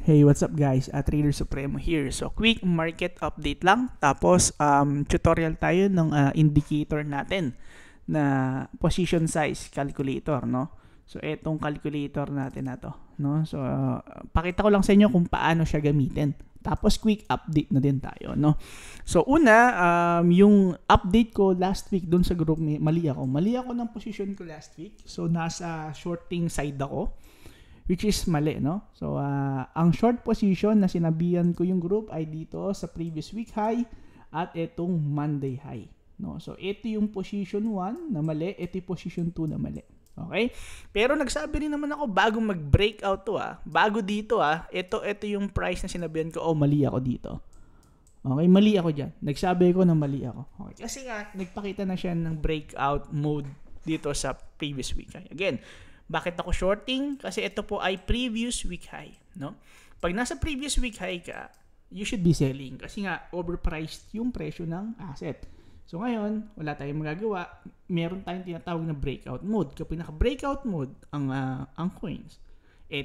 Hey, what's up guys? Trader Supremo here. So, quick market update lang. Tapos, tutorial tayo ng indicator natin na position size calculator, no? So, etong calculator natin na to, no? So, pakita ko lang sa inyo kung paano siya gamitin. Tapos, quick update na din tayo, no? So, una, yung update ko last week dun sa group, mali ako. Mali ako ng position ko last week. So, nasa shorting side ako, which is mali, no? So, ang short position na sinabihan ko yung group ay dito sa previous week high at itong Monday high, no? So, ito yung position 1 na mali, ito yung position 2 na mali. Okay? Pero nagsabi rin naman ako bago mag-breakout to, bago dito, ito yung price na sinabihan ko, mali ako dito. Okay, mali ako dyan. Nagsabi ko na mali ako. Okay. Kasi nga, nagpakita na siya ng breakout mode dito sa previous week high. Again, bakit ako shorting? Kasi ito po ay previous week high, no? Pag nasa previous week high ka, you should be selling kasi nga overpriced yung presyo ng asset. So ngayon, wala tayong magagawa. Meron tayong tinatawag na breakout mode. Kapag naka-breakout mode ang coins,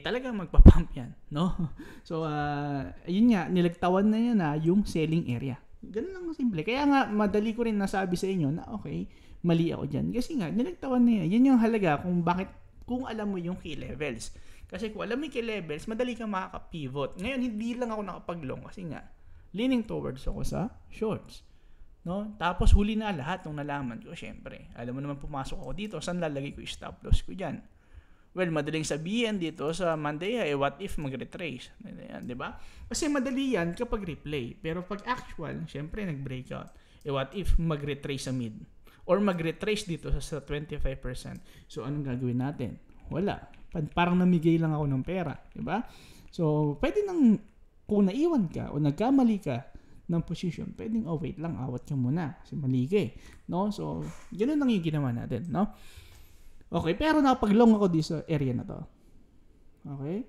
talagang magpa-pump yan, no? So ayun nga, nilagtawan na niya na yung selling area. Ganun lang simple. Kaya nga, madali ko rin nasabi sa inyo na okay, mali ako dyan. Kasi nga, nilagtawan na yan. Yan yung halaga kung alam mo yung key levels. Kasi kung alam mo yung key levels, madali kang makaka-pivot. Ngayon, hindi lang ako nakapag-long kasi nga, leaning towards ako sa shorts. No? Tapos, huli na lahat nung nalaman ko, syempre. Alam mo naman, pumasok ako dito, saan lalagay ko yung stop loss ko dyan? Well, madaling sabihin dito sa Monday, what if mag-retrace? Di ba? Kasi madali yan kapag replay. Pero pag actual, syempre, nag-breakout. What if mag-retrace sa mid? Or mag-retrace dito sa 25%. So, anong gagawin natin? Wala. Parang namigay lang ako ng pera. Diba? So, pwede nang, kung naiwan ka o nagkamali ka ng position, pwedeng, wait lang, awat ka muna. Kasi mali ka eh. No? So, ganoon lang yung ginawa natin. No? Okay, pero nakapag-long ako dito sa area na to. Okay?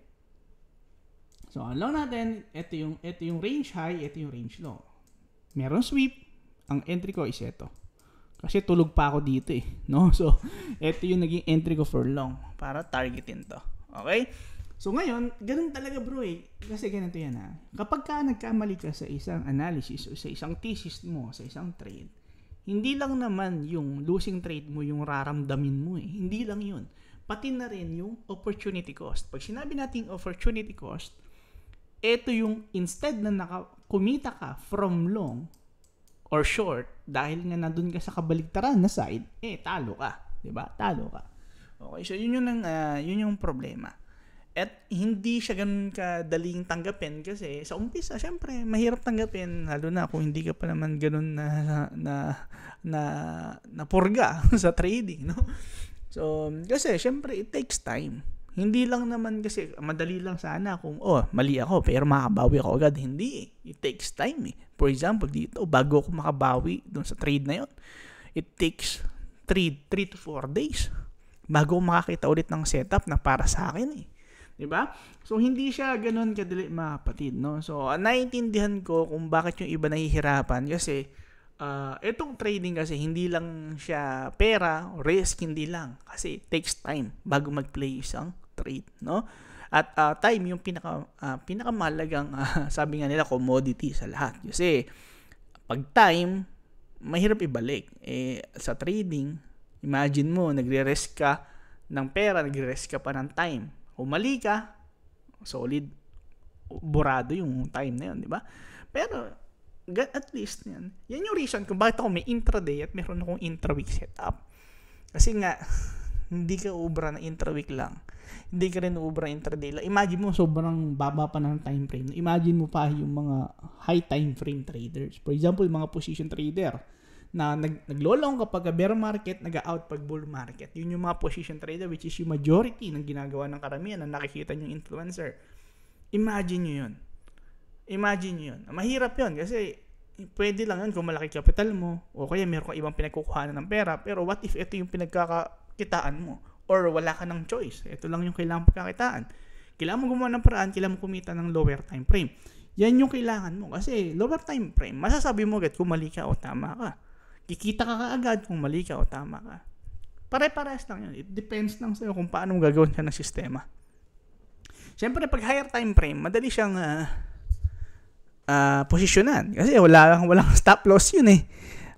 So, ang long natin, ito yung range high, ito yung range low. Meron sweep. Ang entry ko is ito. Kasi tulog pa ako dito eh, no? So, ito yung naging entry ko for long para targetin to. Okay? So, ngayon, ganun talaga bro eh. Kasi ganito yan Kapag ka nagkamali ka sa isang analysis o sa isang thesis mo, sa isang trade, hindi lang naman yung losing trade mo yung raramdamin mo eh. Hindi lang yun. Pati na rin yung opportunity cost. Pag sinabi natin opportunity cost, ito yung instead na kumita ka from long, or short, dahil nga nandun ka sa kabaligtaran na side, talo ka. Diba? Talo ka. Okay, so yun yung problema. At hindi siya ganun kadaling tanggapin kasi sa umpisa, syempre, mahirap tanggapin, lalo na kung hindi ka pa naman ganun na purga sa trading, no? So, kasi syempre, it takes time. Hindi lang naman kasi, madali lang sana kung, mali ako, pero makabawi ako agad. Hindi It takes time eh. For example, dito, bago ako makabawi dun sa trade na yun, it takes 3 to 4 days bago ako makakita ulit ng setup na para sa akin eh. Diba? So, hindi siya ganun kadali mga kapatid, no? So, naiintindihan ko kung bakit yung iba nahihirapan kasi itong trading kasi hindi lang siya pera, risk, hindi lang. Kasi it takes time bago mag-play isang trade, no? At time yung pinakamahalagang sabi nga nila commodity sa lahat. Kasi pag time, mahirap ibalik. Sa trading, imagine mo, nagre-risk ka ng pera, nagre-risk ka pa ng time. Kung mali ka, solid, burado yung time na yun, di ba? Pero at least yan yung reason kung bakit ako may intraday at meron akong intra-week setup. Kasi nga, hindi ka ubra na intra-week lang. Hindi ka rin ubra intraday lang. Imagine mo, sobrang baba pa ng time frame. Imagine mo pa yung mga high time frame traders. For example, mga position trader na naglolong kapag bear market, nag-out pag bull market. Yun yung mga position trader which is yung majority ng ginagawa ng karamihan na nakikita yung influencer. Imagine nyo yun. Mahirap yun kasi pwede lang yun kung malaki capital mo o kaya meron ka ibang pinagkukuhanan ng pera, pero what if ito yung pinagkakakitaan mo or wala ka ng choice, ito lang yung kailangan pagkakitaan, kailangan mo gumawa ng paraan, kailangan mo kumita ng lower time frame. Yan yung kailangan mo kasi lower time frame, masasabi mo agad kung mali ka o tama ka, kikita ka kaagad kung mali ka o tama ka. Pare-pares lang yun. It depends lang sa'yo kung paano mo gagawin ka ng sistema. Siyempre, pag higher time frame, madali siyang posisyonan. Kasi walang stop loss yun eh.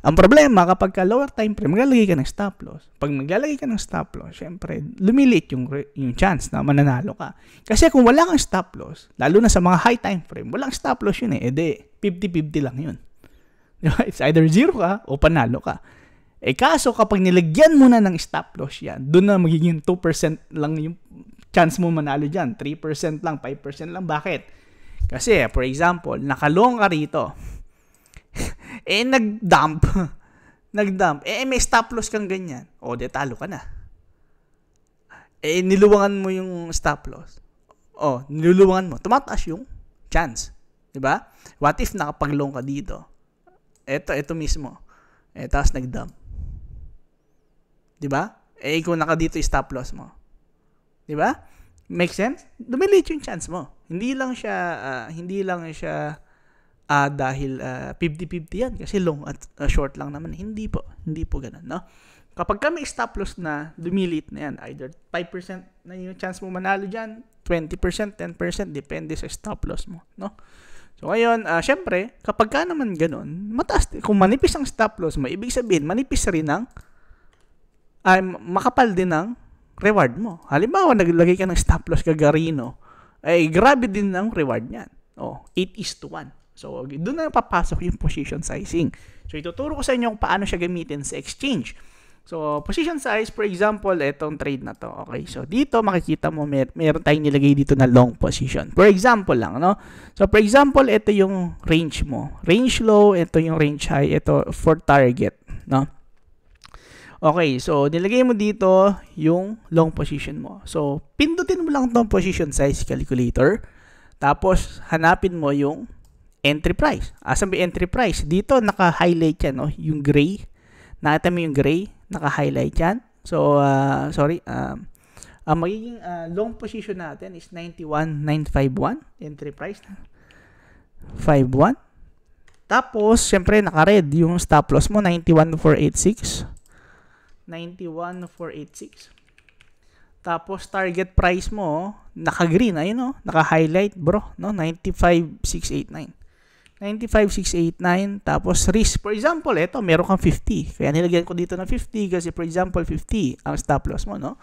Ang problema, kapag lower time frame, maglalagay ka ng stop loss. Pag maglalagay ka ng stop loss, syempre, lumiliit yung chance na mananalo ka. Kasi kung wala kang stop loss, lalo na sa mga high time frame, walang stop loss yun eh. Edi, 50-50 lang yun. It's either zero ka o panalo ka. Kaso kapag nilagyan mo na ng stop loss yan, doon na magiging 2% lang yung chance mo manalo dyan. 3% lang, 5% lang. Bakit? Kasi, for example, nakalong ka rito. Nag-dump. May stop loss kang ganyan. O, talo ka na. Niluwangan mo yung stop loss. O, niluluwangan mo. Tumataas yung chance. Diba? What if nakapaglong ka dito? Ito mismo. Tapos nag-dump. Diba? Kung naka dito yung stop loss mo. Diba? Make sense? Dumilit yung chance mo. Hindi lang siya dahil 50-50 yan kasi long at short lang naman. Hindi po ganun, no? Kapag may stop loss na dumilit na yan, either 5% na yung chance mo manalo dyan, 20%, 10%, depende sa stop loss mo, no? So ngayon, syempre, kapag ka naman ganun, mataas, kung manipis ang stop loss mo, ibig sabihin, manipis rin ang makapal din ang reward mo. Halimbawa, naglagay ka ng stop loss kagarino, grabe din ang reward niyan. 8:1. So, doon na papasok yung position sizing. So, ituturo ko sa inyo kung paano siya gamitin sa exchange. So, position size, for example, itong trade na to. Okay, so dito makikita mo meron tayong nilagay dito na long position. For example lang, no? So, for example, ito yung range mo. Range low, ito yung range high, ito for target, no? Okay, so nilagay mo dito yung long position mo. So, pindutin mo lang itong position size calculator. Tapos, hanapin mo yung entry price. Asan ba entry price? Dito, naka-highlight yan, no? Yung gray. Nakita mo yung gray? Naka-highlight yan. So, ang magiging long position natin is 91,951. Entry price. 51. Tapos, syempre, naka-red. Yung stop loss mo, 91,486. 91,486. Tapos, target price mo, naka-green. Ayun, no? Naka-highlight, bro. No? 95,689. 95,689. Tapos, risk. For example, ito, meron kang 50. Kaya nilagyan ko dito ng 50 kasi, for example, 50 ang stop loss mo, no?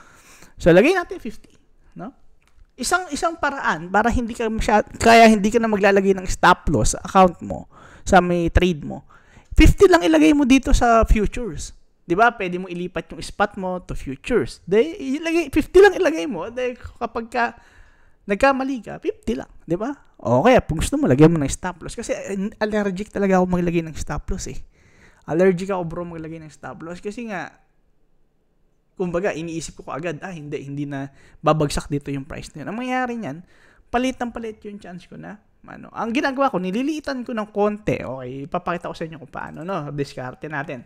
So, lagay natin 50, no? Isang paraan para hindi ka na maglalagay ng stop loss sa account mo, sa may trade mo. 50 lang ilagay mo dito sa futures. Diba? Pwede mo ilipat yung spot mo to futures. 50 lang ilagay mo. Kapag nagkamali ka, 50 lang. Diba? O kaya, kung gusto mo, lagyan mo ng stop loss. Kasi allergic talaga ako maglagay ng stop loss eh. Allergic ako bro maglagay ng stop loss. Kasi nga, kumbaga, iniisip ko agad, hindi na babagsak dito yung price na yun. Ang mangyayari niyan, palit yung chance ko na. Ang ginagawa ko, nililiitan ko ng konti. Okay, ipapakita ko sa inyo kung paano, no? Diskarte natin.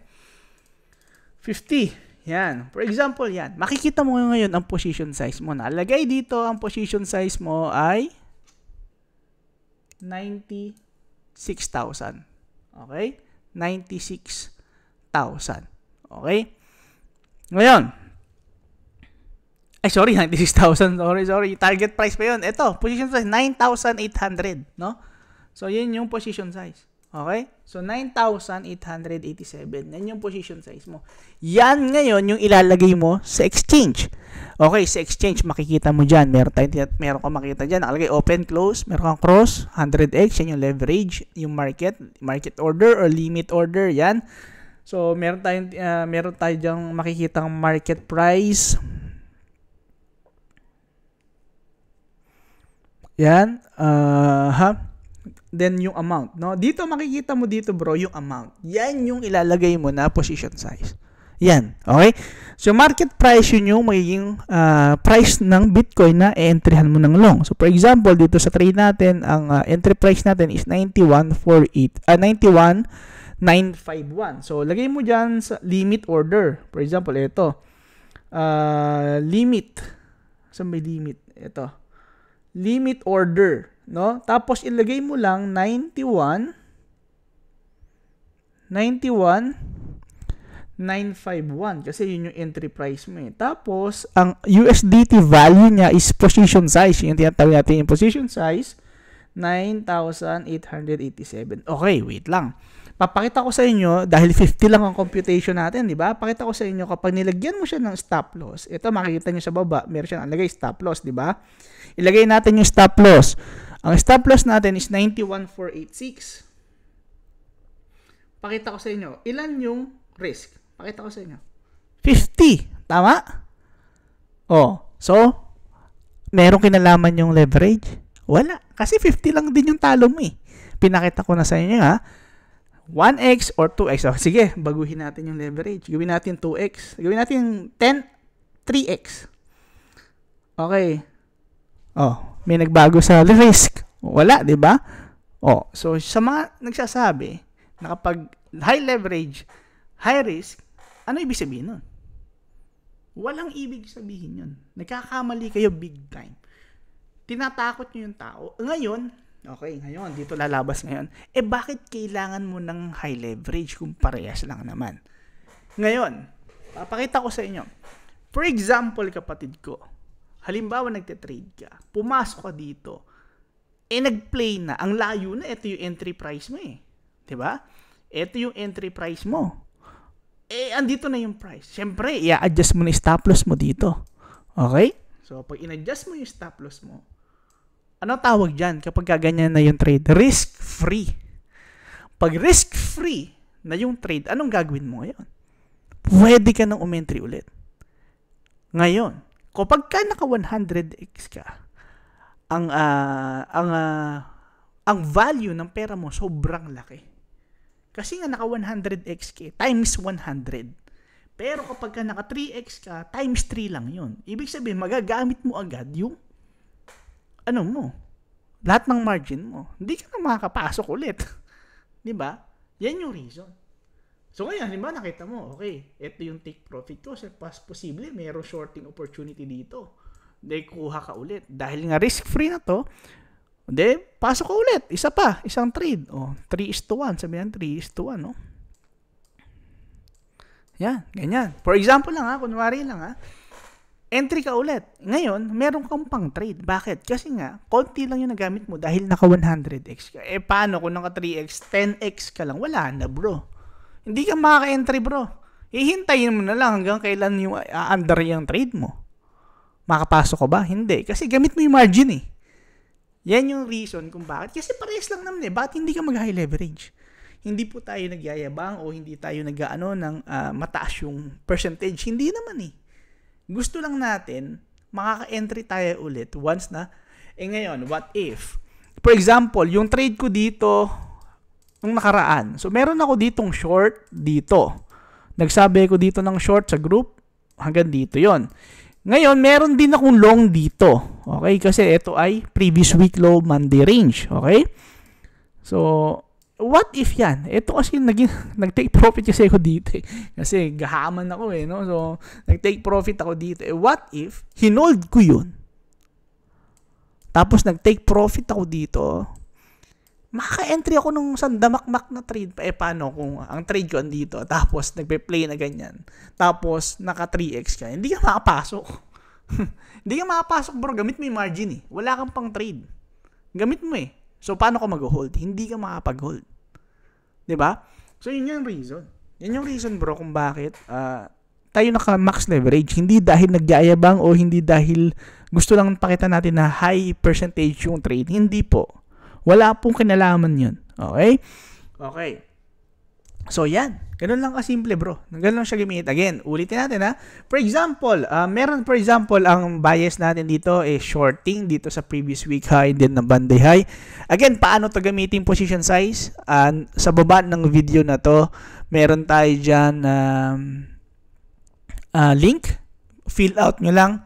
50. Yan. For example, yan. Makikita mo ngayon ang position size mo. Nalagay dito, ang position size mo ay 96,000. Okay? 96,000. Okay? Ngayon. 96,000. Sorry. Target price pa yun. Ito, position size, 9,800. No? So, yun yung position size. Okay? So, 9,887. Yan yung position size mo. Yan ngayon yung ilalagay mo sa exchange. Okay, sa exchange, makikita mo dyan. Meron kang makikita dyan. Nakalagay open, close. Meron kang cross, 100x. Yan yung leverage. Yung market order or limit order. Yan. So, meron tayo dyang makikita ang market price. Yan. Then yung amount, no? Dito makikita mo dito, bro, yung amount. Yan yung ilalagay mo na position size. Yan, okay? So market price yun yung magiging price ng Bitcoin na i-entryhan mo ng long. So for example, dito sa trade natin, ang entry price natin is 91,951. So lagay mo diyan sa limit order. For example, ito. Limit. Saan may limit? Ito. Limit order. No? Tapos ilagay mo lang 91 951 kasi yun yung entry price mo eh. Tapos, ang USDT value niya is position size. Yung tinatawag natin yung position size, 9,887. Okay, wait lang. Papakita ko sa inyo, dahil 50 lang ang computation natin, di ba? Pakita ko sa inyo, kapag nilagyan mo siya ng stop loss, ito makikita nyo sa baba, meron siya nalagay stop loss, di ba? Ilagay natin yung stop loss. Ang stop loss natin is 91,486. Pakita ko sa inyo, ilan yung risk? Pakita ko sa inyo. 50. Tama? So, merong kinalaman yung leverage? Wala. Kasi 50 lang din yung talo mo eh. Pinakita ko na sa inyo ha. 1x or 2x. Sige, baguhin natin yung leverage. Gawin natin 2x. Gawin natin 3x. Okay. May nagbago sa risk. Wala, di ba? So sa mga nagsasabi na kapag high leverage, high risk, ano ibig sabihin nun? Walang ibig sabihin yun. Nagkakamali kayo big time. Tinatakot nyo yung tao. Ngayon, dito lalabas ngayon. Bakit kailangan mo ng high leverage kung parehas lang naman? Ngayon, papakita ko sa inyo. For example, kapatid ko, halimbawa nagte-trade ka, pumasok ka dito, nag-play na, ang layo na, ito yung entry price mo eh. Diba? Ito yung entry price mo. Andito na yung price. Siyempre, i-adjust mo na yung stop loss mo dito. Okay? So, pag in-adjust mo yung stop loss mo, ano tawag dyan kapag ganyan na yung trade? Risk-free. Pag risk-free na yung trade, anong gagawin mo ngayon? Pwede ka nang umentry ulit. Ngayon, kapag ka naka 100x ka, ang value ng pera mo sobrang laki. Kasi nga naka 100x ka, times 100. Pero kapag ka naka 3x ka, times 3 lang yun. Ibig sabihin, magagamit mo agad yung lahat ng margin mo. Hindi ka na makakapasok ulit. Diba? Yan yung reason. So ngayon, halimbawa nakita mo, okay, ito yung take profit ko. So, posible, mayroong shorting opportunity dito. Hindi, kuha ka ulit. Dahil nga risk-free na to, hindi, pasok ka ulit. Isa pa, isang trade. 3:1. Sabi yan, 3:1, no? Yan, ganyan. For example lang kunwari lang entry ka ulit. Ngayon, meron kang pang trade. Bakit? Kasi nga, konti lang yung nagamit mo dahil naka 100x ka. Paano kung naka 3x, 10x ka lang? Wala na, bro. Hindi ka makaka-entry, bro. Hihintayin mo na lang hanggang kailan yung under yung trade mo. Makapasok ka ba? Hindi. Kasi gamit mo yung margin eh. Yan yung reason kung bakit. Kasi parehas lang naman Bakit hindi ka mag-high leverage? Hindi po tayo nagyayabang o hindi tayo nag-ano ng mataas yung percentage. Hindi naman Gusto lang natin, makaka-entry tayo ulit once na, ngayon, what if? For example, yung trade ko dito, nung nakaraan. So, meron ako ditong short dito. Nagsabi ko dito ng short sa group, hanggang dito yon. Ngayon, meron din akong long dito. Okay? Kasi ito ay previous week low Monday range. Okay? So, what if yan? Ito kasi nag-take profit kasi ako dito Kasi gahaman ako no? So, nag-take profit ako dito. What if hinold ko yun? Tapos nag-take profit ako dito. Maka-entry ako nung sandamakmak na trade. Paano kung ang trade ko andito, tapos nagpe-play na ganyan. Tapos naka 3x ka. Hindi ka makapasok. Hindi ka makapasok, bro. Gamit mo yung margin Wala kang pang trade. Gamit mo So, paano ka mag-hold? Hindi ka makapag-hold. Diba? So, yun yung reason. Yan yung reason, bro, kung bakit tayo naka-max leverage. Hindi dahil nagyayabang o hindi dahil gusto lang pakita natin na high percentage yung trade. Hindi po. Wala pong kinalaman yun. Okay? Okay. So, yan. Ganun lang kasimple, bro. Ganun lang siya gamit. Again, ulitin natin For example, meron for example, ang bias natin dito shorting dito sa previous week high din ng Monday high. Again, paano to gamitin position size? Sa baba ng video na to, meron tayo dyan link. Fill out nyo lang.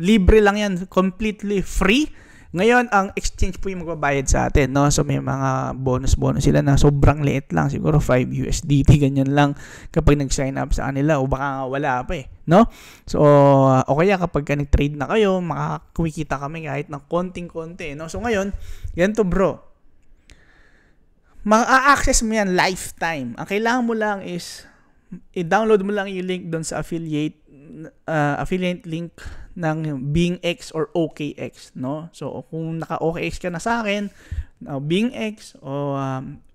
Libre lang yan. Completely free. Ngayon, ang exchange po yung magbabayad sa atin, no? So, may mga bonus sila na sobrang liit lang. Siguro 5 USDT, ganyan lang kapag nag-sign up sa kanila. O baka nga wala pa no? So, o kaya kapag nag-trade na kayo, makakumikita kami kahit ng konting-konti, no? So, ngayon, ganito bro. Ma-access mo yan lifetime. Ang kailangan mo lang is i-download mo lang yung link doon sa affiliate link ng BingX or OKX, no? So kung naka-OKX ka na sa akin, BingX o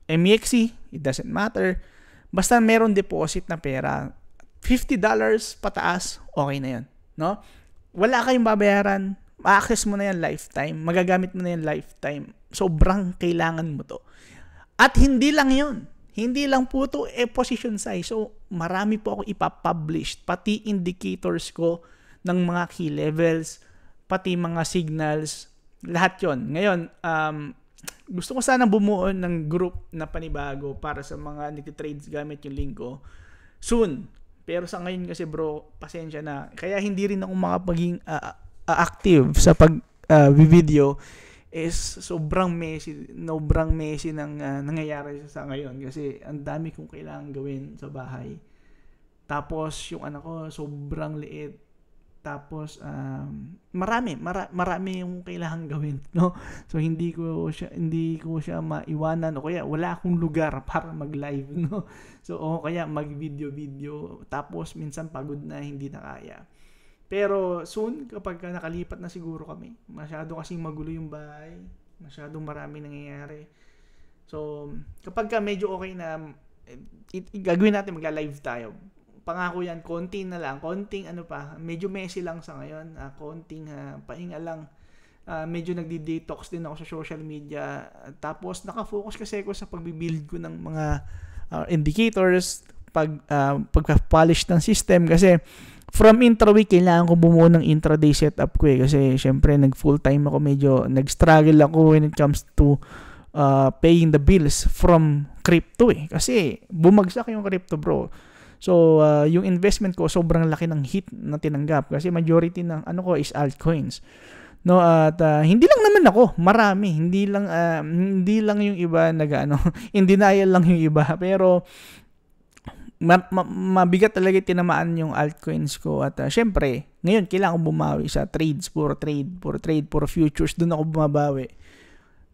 MEXC, it doesn't matter. Basta meron deposit na pera, $50 pataas, okay na 'yon, no? Wala kayong babayaran, ma-access mo na yan lifetime, magagamit mo na yan lifetime. Sobrang kailangan mo to. At hindi lang 'yon. Hindi lang po ito position size. So, marami po ako ipapublish. Pati indicators ko ng mga key levels, pati mga signals, lahat yon. Ngayon, gusto ko sana bumuo ng group na panibago para sa mga nagtitrades gamit yung link ko. Soon. Pero sa ngayon kasi bro, pasensya na. Kaya hindi rin ako makapaging active sa pag-video. Is sobrang messy ng nangyayari sa ngayon kasi ang dami kong kailangan gawin sa bahay. Tapos yung anak ko sobrang liit. Tapos marami yung kailangan gawin, no? So hindi ko siya maiwanan o kaya wala akong lugar para mag-live, no? So o kaya mag-video tapos minsan pagod na hindi na kaya. Pero soon, kapag nakalipat na siguro kami, masyado kasing magulo yung bahay, masyadong marami nangyayari. So, kapag medyo okay na, gagawin natin, magla-live tayo. Pangako yan, konting medyo messy lang sa ngayon, konting pahinga lang. Medyo nagdi-detox din ako sa social media. Tapos, nakafocus kasi ako sa pagbibuild ko ng mga indicators, pagpa-polish ng system kasi from intraweek, kailangan ko bumuo ng intraday setup ko kasi syempre nag-full-time ako, medyo nag-struggle ako when it comes to paying the bills from crypto kasi bumagsak yung crypto bro. So, yung investment ko, sobrang laki ng hit na tinanggap kasi majority ng ko is altcoins. No, at hindi lang naman ako, marami, hindi lang yung iba in denial lang yung iba, pero mabigat talaga tinamaan yung altcoins ko at syempre, ngayon kailangan ko bumawi sa trades, puro futures, doon ako bumabawi.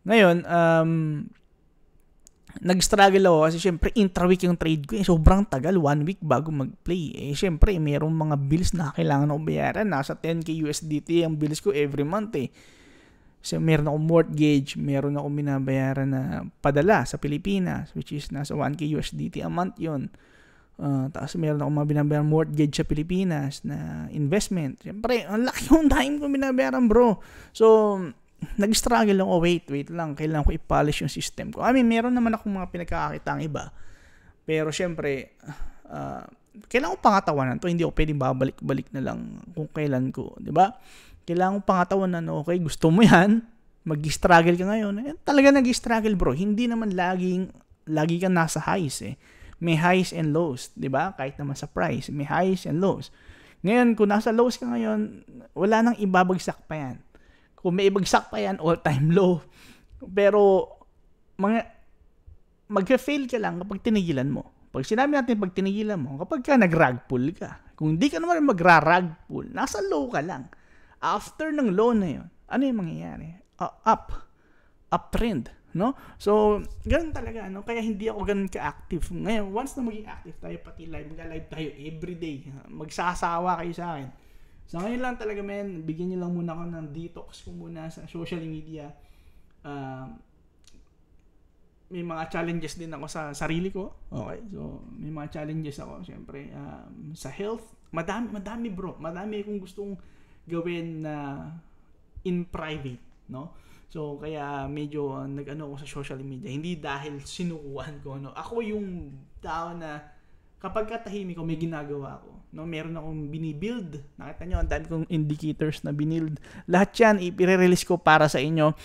Ngayon, nag-struggle ako kasi syempre intra-week yung trade ko, sobrang tagal, 1 week bago mag-play. Syempre, mayroong mga bills na kailangan ako bayaran, nasa 10k USDT ang bills ko every month So, meron akong mortgage, meron akong binabayaran na padala sa Pilipinas, which is nasa 1k USDT a month yun. Tapos meron akong mga binabayaran mortgage sa Pilipinas na investment. Siyempre, ang laki yung time ko binabayaran bro. So, nag-struggle ako, wait lang. Kailangan ko i-polish yung system ko. Meron naman akong mga pinagkakakitang iba. Pero siyempre, kailangan ko pangatawanan to. Hindi ako pwedeng babalik-balik na lang kung kailan ko. Diba? Kailangan ko pangatawanan, okay, gusto mo yan, mag-struggle ka ngayon. Talaga nag-struggle bro. Hindi naman lagi kang nasa highs May highs and lows, 'di ba? Kahit naman sa price, may highs and lows. Ngayon, kung nasa lows ka ngayon, wala nang ibabagsak pa 'yan. Kung may ibagsak pa 'yan, all-time low. Pero mag-fail ka lang kapag tinigilan mo. Pag sinabi natin pag tinigilan mo, kapag ka nag-rug pull ka. Kung hindi ka naman magra-rug pull, nasa low ka lang. After ng low na 'yon, ano yung mangyayari? Uptrend. No? So, ganun talaga, kaya hindi ako ganun ka-active. Ngayon, once na maging active tayo, pati mag-live tayo everyday, magsasawa kayo sa akin. So, ngayon lang talaga, bigyan nyo lang muna ako ng detox ko muna sa social media. May mga challenges din ako sa sarili ko. Okay, so, may mga challenges ako, syempre, sa health. Madami bro. Madami akong gustong gawin na in private, no? So, kaya medyo ako sa social media. Hindi dahil sinukuhan ko. Ako yung tao na kapag katahimik ko, may ginagawa ako. Meron akong binibuild. Nakita nyo, ang dami kong indicators na binibuild. Lahat yan, ipire-release ko para sa inyo.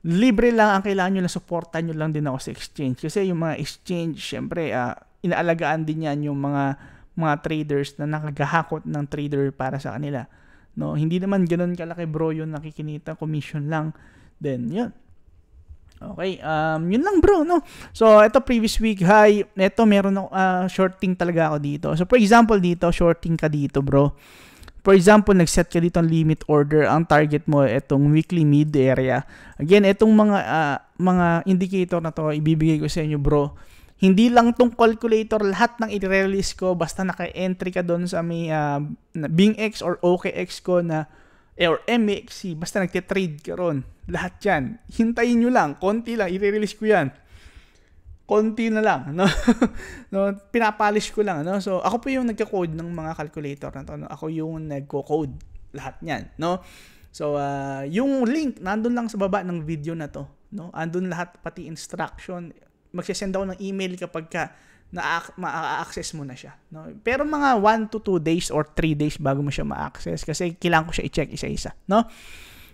Libre lang ang kailangan nyo lang. Supportan nyo lang din ako sa exchange. Kasi yung mga exchange, syempre, inaalagaan din yan yung mga traders na nakagahakot ng trader para sa kanila. No, hindi naman ganoon kalaki bro yun, nakikinita, commission lang. Then, yun. Okay, yun lang bro, no? So, ito previous week high. Ito, meron ako, shorting talaga ako dito. So, for example dito, shorting ka dito bro. For example, nag-set ka dito ng limit order. Ang target mo, itong weekly mid area. Again, itong mga indicator na to, ibibigay ko sa inyo bro. Hindi lang tong calculator, lahat ng i-release ko, basta naka-entry ka doon sa may BingX or OKX ko na, or MEXC, basta nagtitrade ka ron. Lahat yan. Hintayin nyo lang, konti lang, i-release ko yan. Konti na lang, no? No, pinapolish ko lang, no? So, ako po yung nagko-code ng mga calculator na to, no? Ako yung nagko-code lahat niyan, no? So, yung link nandun lang sa baba ng video na to, no? Andun lahat, pati instruction. Magsisend ako ng email kapag ka ma-access mo na siya, no? Pero mga 1 to 2 days or 3 days bago mo siya ma-access kasi kailangan ko siya i-check isa-isa, no?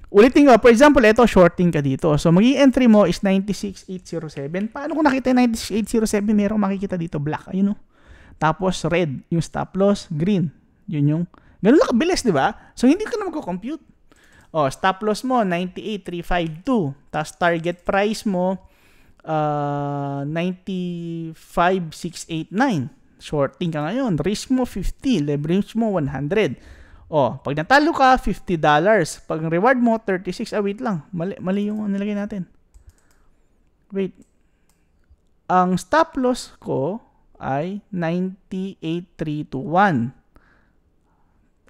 Ulitin ko, for example, ito, shorting ka dito. So, magiging entry mo is 96,807. Paano ko nakita yung 96,807? Merong makikita dito, black. Ayun, no? Tapos, red, yung stop loss, green. Yun yung, ganun lang kabilis, di ba? So, hindi ka na magko-compute. O, stop loss mo, 98,352. Tapos, target price mo, 95,689. Shorting ka ngayon. Risk mo, 50. Leverage mo, 100. O, pag natalo ka, $50. Pag reward mo, 36. Wait lang. Mali yung nilagay natin. Wait. Ang stop loss ko ay 98,321.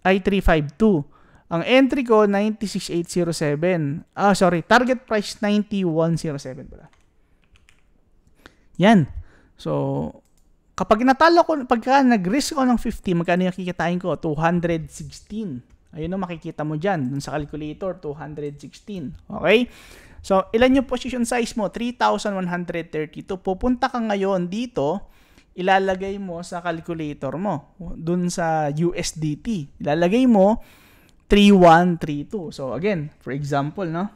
Ay, 352. Ang entry ko, 96,807. Sorry. Target price, 91,07 pala. Yan. So, kapag natalo ko, pagka nag-risk ko ng 50, magkano yung kikitain ko? 216. Ayun ang makikita mo dyan. Dun sa calculator, 216. Okay? So, ilan yung position size mo? 3,132. Pupunta ka ngayon dito, ilalagay mo sa calculator mo. Dun sa USDT. Ilalagay mo 3132. So, again, for example, no?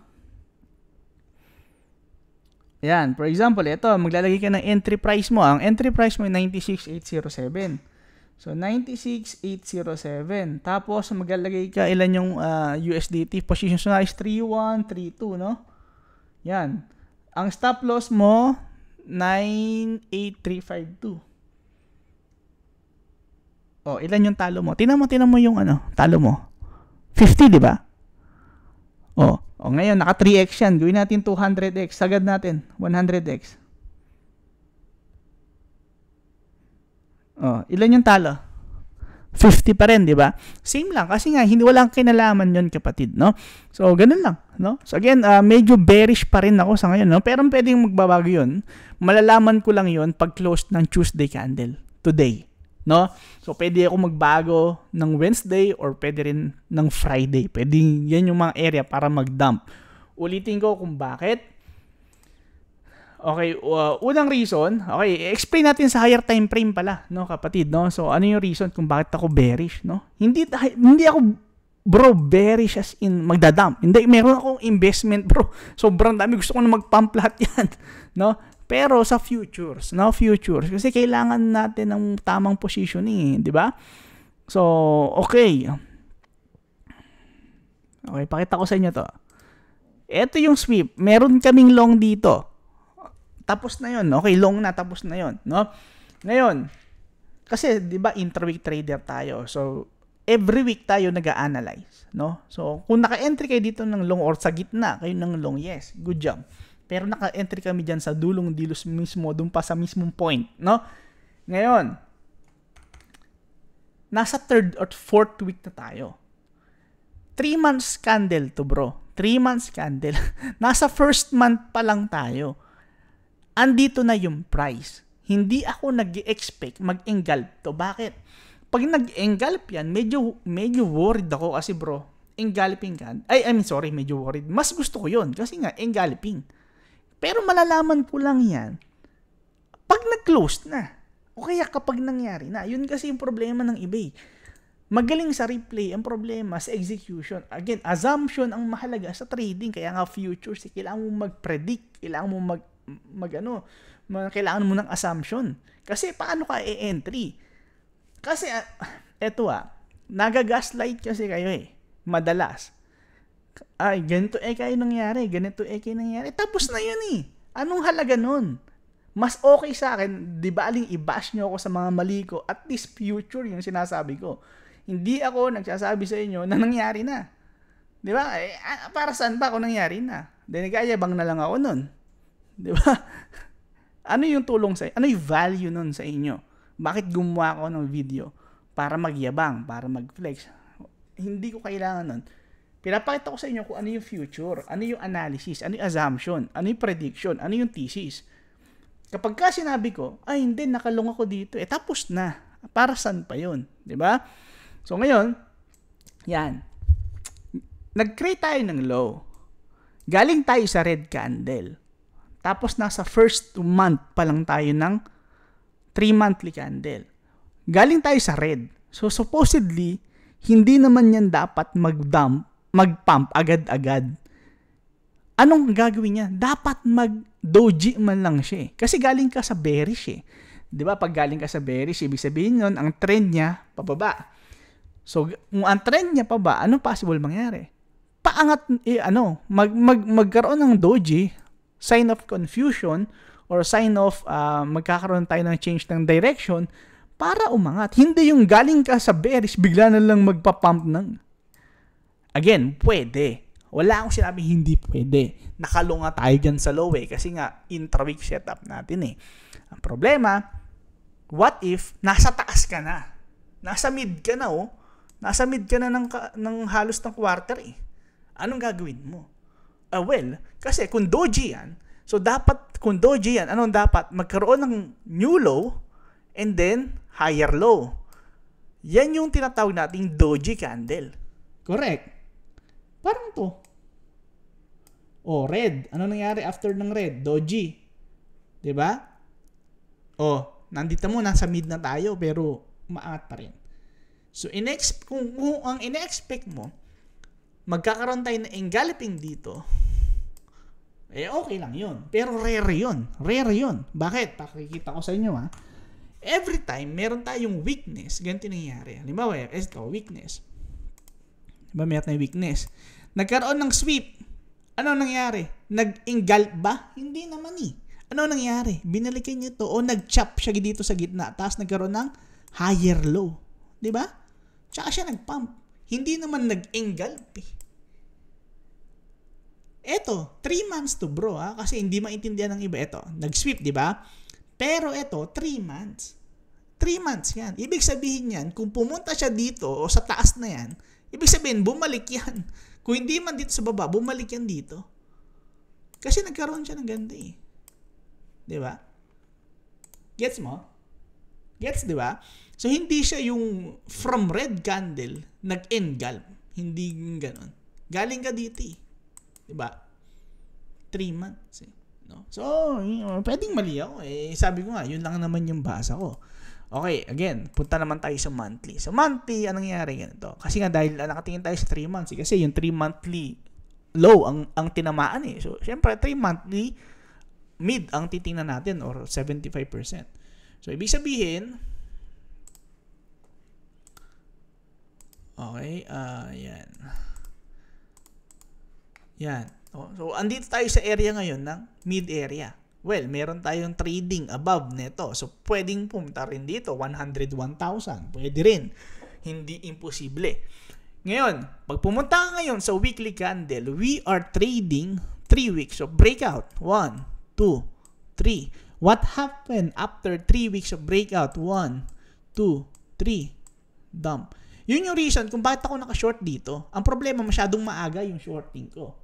Yan, for example, ito, maglalagay ka ng entry price mo. Ang entry price mo ay 96,807. So, 96,807. Tapos, maglalagay ka ilan yung USDT. Position size 3132, no? Yan. Ang stop loss mo, 98352. Oh, ilan yung talo mo? Tinan mo yung talo mo. 50, di ba? Oh. O ngayon, naka 3x yan. Gawin natin 200x. Sagad natin. 100x. O, ilan yung talo? 50 pa rin, di ba? Same lang. Kasi nga, hindi walang kinalaman yon kapatid, no? So, ganun lang, no? So, again, medyo bearish pa rin ako sa ngayon, no? Pero pwedeng magbabago yun. Malalaman ko lang yon pag close ng Tuesday candle. Today. No? So, pwede ako magbago ng Wednesday or pwede rin ng Friday. Pwede yan yung mga area para mag-dump. Ulitin ko kung bakit. Okay, unang reason, okay, explain natin sa higher time frame pala, no, kapatid, no? So, ano yung reason kung bakit ako bearish, no? Hindi ako, bro, bearish as in magdadump. Hindi, meron akong investment, bro. Sobrang dami. Gusto ko na mag-pump lahat yan, no? Pero sa futures, no, futures, kasi kailangan natin ng tamang positioning, di ba? So, okay. Okay, pakita ko sa inyo to. Ito yung sweep. Meron kaming long dito. Tapos na yun. Okay, long na, tapos na yun, no? Ngayon, kasi, di ba, intraweek trader tayo. So, every week tayo nag-a-analyze, no? So, kung naka-entry kayo dito ng long or sa gitna kayo ng long, yes, good job. Pero naka-entry kami dyan sa dulong dilos mismo, dun pa sa mismong point, no? Ngayon, nasa 3rd or 4th week na tayo. 3 months candle to, bro. 3 months candle. Nasa 1st month pa lang tayo. Andito na yung price. Hindi ako nag-expect mag-engulf to. Bakit? Pag nag-engulf yan, medyo worried ako kasi, bro, engulfing ka. Medyo worried. Mas gusto ko yun kasi nga, engulfing. Pero malalaman ko lang yan pag nag-close na. O kaya kapag nangyari na. Yun kasi yung problema ng eBay. Magaling sa replay, ang problema sa execution. Again, assumption ang mahalaga sa trading. Kaya nga futures, kailangan mo mag-predict. Kailangan mo kailangan mo ng assumption. Kasi paano ka i-entry? Kasi, nagagaslight kasi kayo eh. Madalas. Ay, ganito kayo nangyari. Tapos na yun eh. Anong halaga nun? Mas okay sa akin, di ba aling i-bash nyo ako sa mga mali ko, at least future yung sinasabi ko. Hindi ako nagsasabi sa inyo na nangyari na. Di ba? Para saan pa ako nangyari na? Nagayabang na lang ako nun. Di ba? Ano yung tulong sa ano yung value nun sa inyo? Bakit gumawa ako ng video? Para magyabang, para mag-flex. Hindi ko kailangan nun. Pinapakita ko sa inyo kung ano yung future, ano yung analysis, ano yung assumption, ano yung prediction, ano yung thesis. Kapag ka sinabi ko, ay hindi, nakalong ako dito, tapos na. Para saan pa yun? Diba? So ngayon, yan. Nag-create tayo ng low. Galing tayo sa red candle. Tapos nasa first month pa lang tayo ng 3 monthly candle. Galing tayo sa red. So supposedly, hindi naman yan dapat mag-pump agad-agad. Anong gagawin niya? Dapat mag-doji man lang siya. Kasi galing ka sa bearish eh. 'Di ba? Pag galing ka sa bearish, ibig sabihin nun, ang trend niya pababa. So, kung ang trend niya pababa, ano possible mangyari? Paangat magkaroon ng doji, sign of confusion or sign of magkakaroon tayo ng change ng direction para umangat. Hindi yung galing ka sa bearish, bigla na lang magpa-pump ng. Again, pwede. Wala akong sinabing hindi pwede. Nakalunga tayo dyan sa low kasi nga intra-week setup natin eh. Ang problema, what if nasa taas ka na? Nasa mid ka na oh. Nasa mid ka na ng halos ng quarter eh. Anong gagawin mo? Well, kasi kung doji yan, so dapat, kung doji yan, anong dapat? Magkaroon ng new low and then higher low. Yan yung tinatawag nating doji candle. Correct. Parang to. Red. Ano nangyari after ng red? Doji. 'Di ba? Nandito mo, nasa mid na tayo, pero maangat pa rin. So, kung ang ina-expect mo, magkakaroon tayo ng engulfing dito, okay lang yun. Pero rare yun. Rare yun. Bakit? Pakikita ko sa inyo ha. Every time, meron tayong weakness, ganito nangyayari. Halimbawa, ito, weakness. Diba, meron tayong weakness. Nagkaroon ng sweep. Ano nangyari? Nag-engulf ba? Hindi naman eh. Ano nangyari? Binalikan niya to o nag-chop siya dito sa gitna tapos nagkaroon ng higher low. Diba? Tsaka siya nag-pump. Hindi naman nag-engulf eh. Eto, 3 months to bro ha, kasi hindi maintindihan ng iba. Eto, nag-sweep, di ba? Pero eto, 3 months. 3 months yan. Ibig sabihin yan, kung pumunta siya dito o sa taas na yan, ibig sabihin, bumalik yan. Kung hindi man dito sa baba, bumalik yan dito. Kasi nagkaroon siya ng ganda eh. Di ba? Gets mo? Gets, di ba? So, hindi siya yung from red candle, nag-engulf. Hindi ganon. Galing ka dito eh. Diba? 3 months eh. No? So, pwedeng mali ako eh. Sabi ko nga, yun lang naman yung basa ko. Okay, again, punta naman tayo sa monthly. Sa monthly, anong nangyari ganito? Kasi nga dahil nakatingin tayo sa 3 months kasi yung 3 monthly low ang tinamaan eh. So, syempre 3 monthly mid ang titingnan natin or 75%. So, ibig sabihin, okay, yan. Yan. So, andito tayo sa area ngayon ng mid area. Well, meron tayong trading above neto. So, pwedeng pumunta rin dito. 101,000. Pwede rin. Hindi imposible. Ngayon, pag pumunta ka ngayon sa weekly candle, we are trading 3 weeks of breakout. 1, 2, 3. What happened after 3 weeks of breakout? 1, 2, 3. Dump. Yun yung reason kung bakit ako naka-short dito. Ang problema, masyadong maaga yung shorting ko.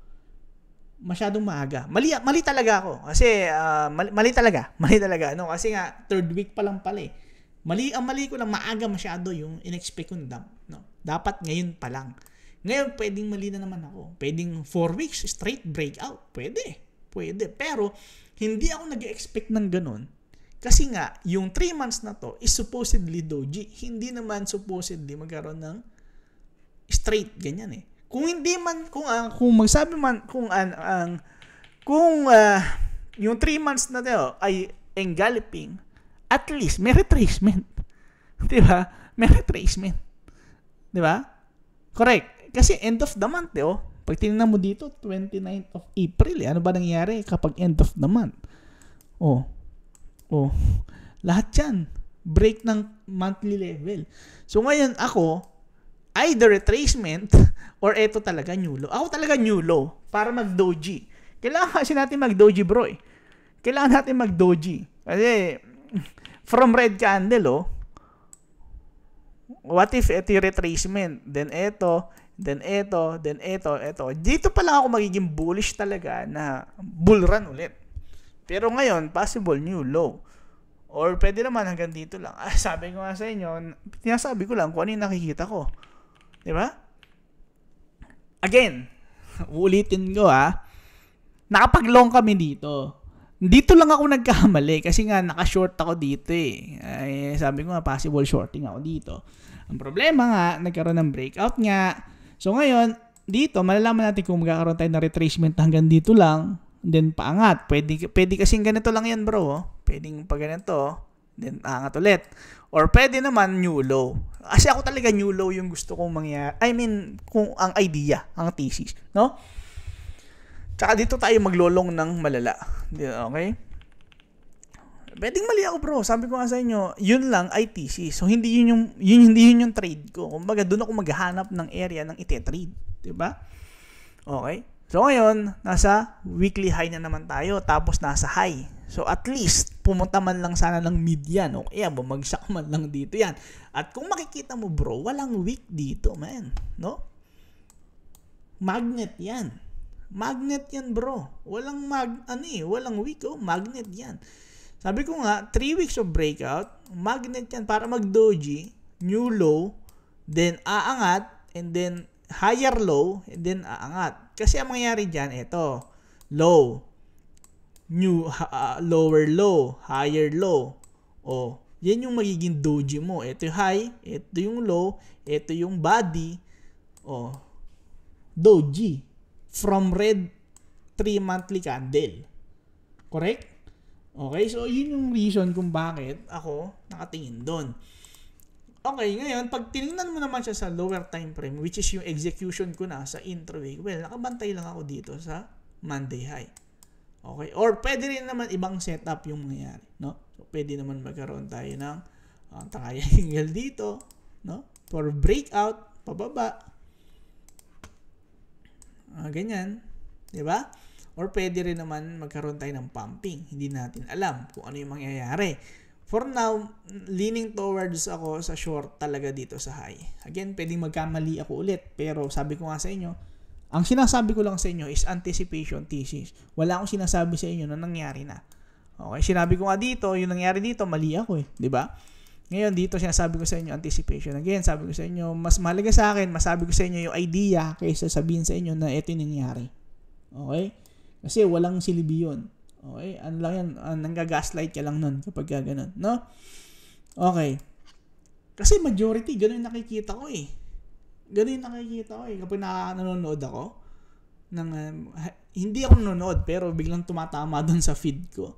Masyadong maaga. Mali talaga ako. Kasi, mali talaga. Mali talaga. No? Kasi nga, 3rd week pa lang pala eh. Ang mali ko lang, maaga masyado yung in-expect kong dump. No? Dapat ngayon pa lang. Ngayon, pwedeng mali na naman ako. Pwedeng 4 weeks, straight breakout. Pwede. Pero, hindi ako nag-expect ng ganun. Kasi nga, yung 3 months na to is supposedly doji. Hindi naman supposedly magkaroon ng straight ganyan eh. Kung hindi man, kung magsabi man, kung yung 3 months na to ay engulfing, at least may retracement. Diba? May retracement. Diba? Correct. Kasi end of the month pag tinignan mo dito, 29th of April ano ba nangyari kapag end of the month? Lahat yan. Break ng monthly level. So ngayon ako, either retracement or eto talaga new low. Ako talaga new low para mag-doji. Kailangan kasi natin mag-doji bro eh. Kailangan natin mag-doji. Kasi, from red candle, what if ito yung retracement? Then ito. Dito pa lang ako magiging bullish talaga na bull run ulit. Pero ngayon, possible new low. Or pwede naman hanggang dito lang. Sabi ko nga sa inyo, tinasabi ko lang kung ano yung nakikita ko. Diba? Again, ulitin ko nakapag-long kami dito. Dito lang ako nagkamali kasi nga naka-short ako dito eh. Sabi ko nga possible shorting ako dito. Ang problema nga, nagkaroon ng breakout nga. So ngayon, dito malalaman natin kung magkakaroon tayo ng retracement hanggang dito lang, then paangat. Pwede kasing ganito lang yan, bro. Pwedeng pa ganito, then paangat ulit. Or pwede naman new low. Kasi ako talaga new low yung gusto kong mangyari. I mean, kung ang idea, ang thesis, no? Tsaka dito tayo maglolong ng malala. Okay? Pwedeng mali ako, bro. Sabi ko nga sa inyo, yun lang ay thesis. So hindi yun yung trade ko. Kumbaga doon ako maghahanap ng area ng ite-trade, 'di ba? Okay? So ngayon, nasa weekly high na naman tayo, tapos nasa high. So at least pumunta man lang sana ng mid yan. Okay, bumagsak man lang dito yan. At kung makikita mo, bro, walang wick dito, man, no? Magnet yan. Magnet yan, bro. Walang walang wick, magnet yan. Sabi ko nga, 3 weeks of breakout, magnet yan para mag-doji, new low, then aangat, and then higher low, and then aangat. Kasi ang mangyayari dyan, ito, low, lower low, higher low. Yan yung magiging doji mo. Ito yung high, ito yung low, ito yung body, doji, from red 3 monthly candle. Correct? Okay, so yun yung reason kung bakit ako nakatingin doon. Okay, ngayon, pag tinignan mo naman siya sa lower time frame, which is yung execution ko na sa intraday, well, nakabantay lang ako dito sa Monday high. Okay, or pwede rin naman ibang setup yung mangyayari, no? So, pwede naman magkaroon tayo ng triangle dito, no? For breakout, pababa. Ganyan, di ba? Or pwede rin naman magkaroon tayo ng pumping. Hindi natin alam kung ano yung mangyayari. For now, leaning towards ako sa short talaga dito sa high. Again, pwedeng magkamali ako ulit. Pero sabi ko nga sa inyo, ang sinasabi ko lang sa inyo is anticipation thesis. Wala akong sinasabi sa inyo na nangyari na. Okay, sinabi ko nga dito, yung nangyari dito, mali ako di ba? Ngayon, dito sinasabi ko sa inyo anticipation. Again, sabi ko sa inyo, mas mahalaga sa akin, masabi ko sa inyo yung idea kaysa sabihin sa inyo na ito yung nangyari. Okay? Kasi walang silbi yun. Okay? Ano lang yan? Nanggagaslight ka lang nun kapag gano'n. No? Okay. Kasi majority, gano'n yung nakikita ko Gano'n yung nakikita ko Kapag nanonood ako, hindi ako nanonood, pero biglang tumatama doon sa feed ko.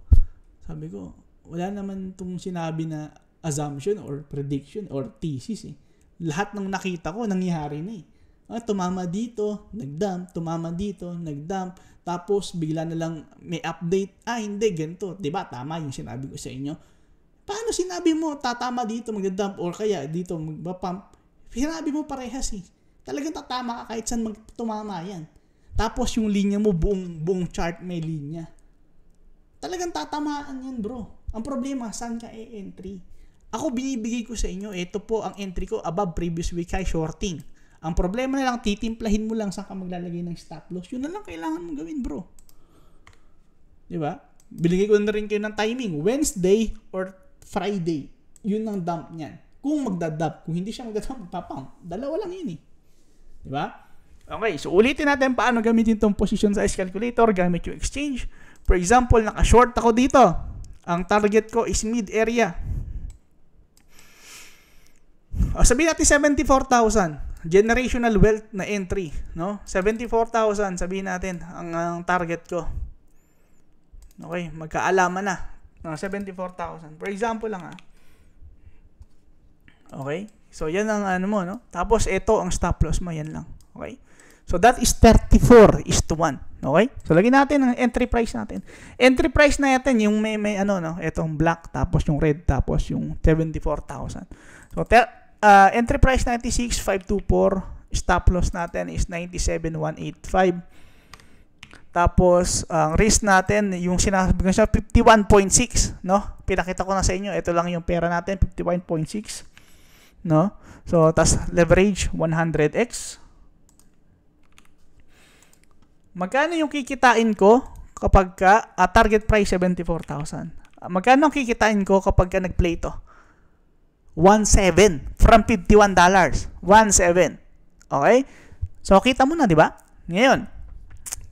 Sabi ko, wala naman itong sinabi na assumption or prediction or thesis Lahat ng nakita ko, nangyari na tumama dito, nag-dump, tumama dito, nag-dump, tapos bigla na lang may update, hindi, ganito. Diba, tama yung sinabi ko sa inyo. Paano sinabi mo, tatama dito, mag-dump, or kaya dito, mag-pump? Sinabi mo parehas Talagang tatama ka kahit saan tumama yan. Tapos yung linya mo, buong chart may linya. Talagang tatamaan yan, bro. Ang problema, saan ka entry? Ako binibigay ko sa inyo, ito po ang entry ko above previous week high shorting. Ang problema na lang, titimplahin mo lang saan ka maglalagay ng stop loss. Yun na lang kailangan mong gawin, bro. Diba? Binigay ko na rin kayo ng timing. Wednesday or Friday. Yun ang dump niyan. Kung magdadump. Kung hindi siya magdadump, magpapump. Dalawa lang yun Diba? Okay, so ulitin natin paano gamitin itong position size calculator gamit yung exchange. For example, naka-short ako dito. Ang target ko is mid area. Sabihin natin 74,000. Generational wealth na entry, no? 74,000 sabihin natin ang target ko. Okay, magkaalaman na. 74,000. For example lang Okay? So yan ang mo, no? Tapos ito ang stop loss mo, yan lang. Okay? So that is 34:1. Okay? So lagyan natin ang entry price natin. Entry price natin yung may itong black tapos yung red tapos yung 74,000. So entry price 96,524, stop loss natin is 97,185. Tapos, ang risk natin, yung sinasabi ko siya, 51.6, no? Pinakita ko na sa inyo, ito lang yung pera natin, 51.6, no? So, tas leverage, 100x. Magkano yung kikitain ko kapag target price, 74,000? Magkano ang kikitain ko kapag nag-play to? 1.7 from $51. 1.7. Okay? So, kita mo na, di ba? Ngayon,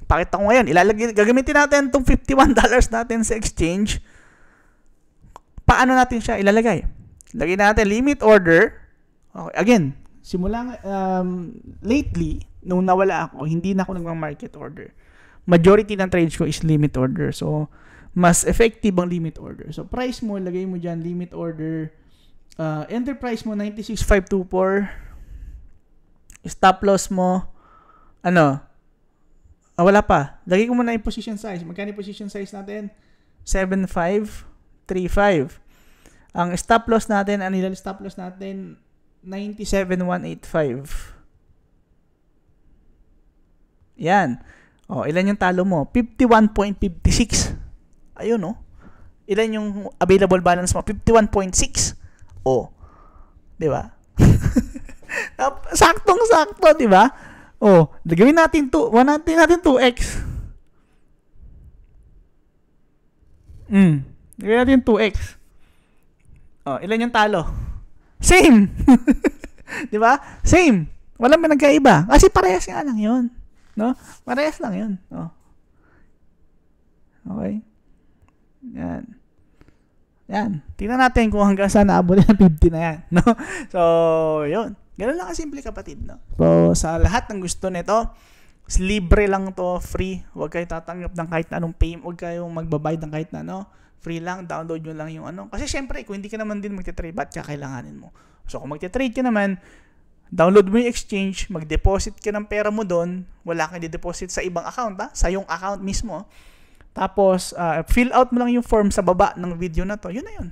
pakita ko ngayon, gagamitin natin itong $51 natin sa exchange. Paano natin siya ilalagay? Lagyan natin limit order. Okay, again, simula lately, nung nawala ako, hindi na ako nag-market order. Majority ng trades ko is limit order. So, mas effective ang limit order. So, price mo, lagay mo dyan, limit order. Enterprise mo, 96,524. Stop loss mo, wala pa. Lagay ko muna yung position size. Magkano yung position size natin? 7,535. Ang stop loss natin, stop loss natin, 97,185. Yan. Ilan yung talo mo? 51.56. Ayun, Ilan yung available balance mo? 51.6. Di ba? Saktong-sakto, di ba? Gawin natin 2x. Gawin natin 2x. Ilan yung talo? Same. Di ba? Same. Walang pinagkaiba. Kasi parehas nga lang yun. No? Parehas lang yun. Okay? Yan. Tingnan natin kung hanggang saan naabot ng 50 na yan. No? So, yun. Ganun lang kasimple, kapatid. No? So, sa lahat ng gusto nito, libre lang to, free. Huwag kayo tatanggap ng kahit na anong payment. Huwag kayong magbabayad ng kahit na free lang, download nyo lang yung Kasi syempre, kung hindi ka naman din magtitrade, ba't kakailanganin mo? So, kung magtitrade ka naman, download mo yung exchange, mag-deposit ka ng pera mo doon, wala kang di-deposit sa ibang account, sa yung account mismo. Tapos, fill out mo lang yung form sa baba ng video na to. Yun na yun.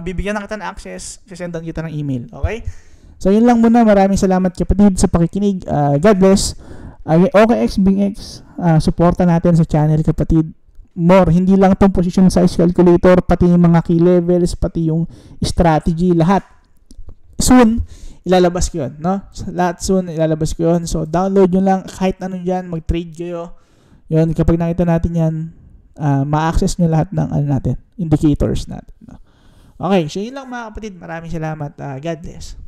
Bibigyan na kita ng access, sasendan kita ng email. Okay? So, yun lang muna. Maraming salamat, kapatid, sa pakikinig. God bless. OKX, BingX, supporta natin sa channel, kapatid. More, hindi lang itong position size calculator, pati yung mga key levels, pati yung strategy, lahat. Soon, ilalabas ko yun, no? Lahat soon, ilalabas ko yun. So, download nyo lang, kahit ano dyan, mag-trade kayo. Yun, kapag nakita natin yan, ma-access nyo lahat ng natin, indicators natin. No? Okay, so yun lang, mga kapatid. Maraming salamat. God bless.